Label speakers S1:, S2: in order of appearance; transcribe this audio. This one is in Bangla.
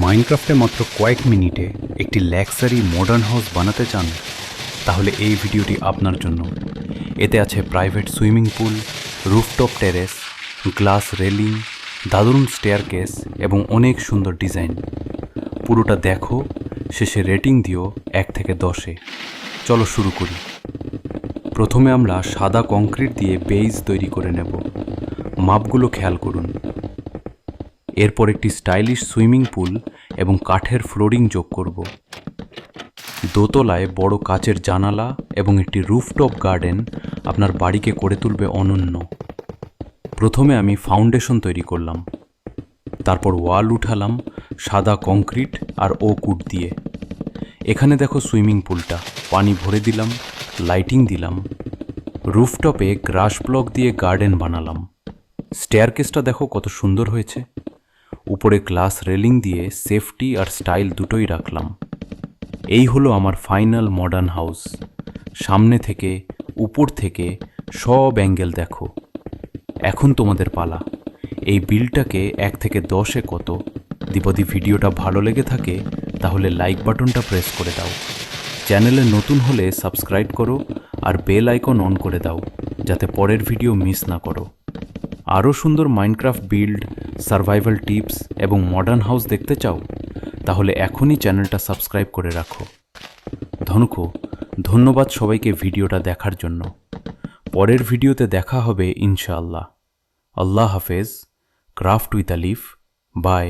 S1: মাইনক্রাফটে মাত্র কয়েক মিনিটে একটি লাক্সারি মডার্ন হাউস বানাতে চান, তাহলে এই ভিডিওটি আপনার জন্য। এতে আছে private swimming pool, rooftop terrace, glass railing, দারুণ স্টেয়ারকেস এবং অনেক সুন্দর ডিজাইন। পুরোটা দেখো, শেষে রেটিং দিও 1 থেকে 10-এ। চলো শুরু করি। প্রথমে আমরা সাদা কংক্রিট দিয়ে বেইজ তৈরি করে নেব। মাপগুলো খেয়াল করুন। এরপর একটি স্টাইলিশ সুইমিং পুল এবং কাঠের ফ্লোরিং যোগ করব। দোতলায় বড় কাচের জানালা এবং একটি রুফটপ গার্ডেন আপনার বাড়িকে করে তুলবে অনন্য। প্রথমে আমি ফাউন্ডেশন তৈরি করলাম, তারপর ওয়াল উঠালাম সাদা কংক্রিট আর ওক উড দিয়ে। এখানে দেখো সুইমিং পুলটা, পানি ভরে দিলাম, লাইটিং দিলাম। রুফটপে গ্রাস ব্লক দিয়ে গার্ডেন বানালাম। স্টেয়ারকেসটা দেখো কত সুন্দর হয়েছে। উপরে গ্লাস রেলিং দিয়ে সেফটি আর স্টাইল দুটোই রাখলাম। এই হলো আমার ফাইনাল মডার্ন হাউস। সামনে থেকে, উপর থেকে সব অ্যাঙ্গেল দেখো। এখন তোমাদের পালা। এই বিলটাকে 1 থেকে 10-এ কত দিবদি ভিডিওটা ভালো লেগে থাকে তাহলে লাইক বাটনটা প্রেস করে দাও। চ্যানেলে নতুন হলে সাবস্ক্রাইব করো আর বেল আইকন অন করে দাও যাতে পরের ভিডিও মিস না করো। আরও সুন্দর মাইনক্রাফট বিল্ড, সার্ভাইভাল টিপস এবং মডার্ন হাউস দেখতে চাও? তাহলে এখনই চ্যানেলটা সাবস্ক্রাইব করে রাখো। ধন্যবাদ সবাইকে ভিডিওটা দেখার জন্য। পরের ভিডিওতে দেখা হবে ইনশাআল্লাহ। আল্লাহ হাফেজ। Craft with Alif. বাই।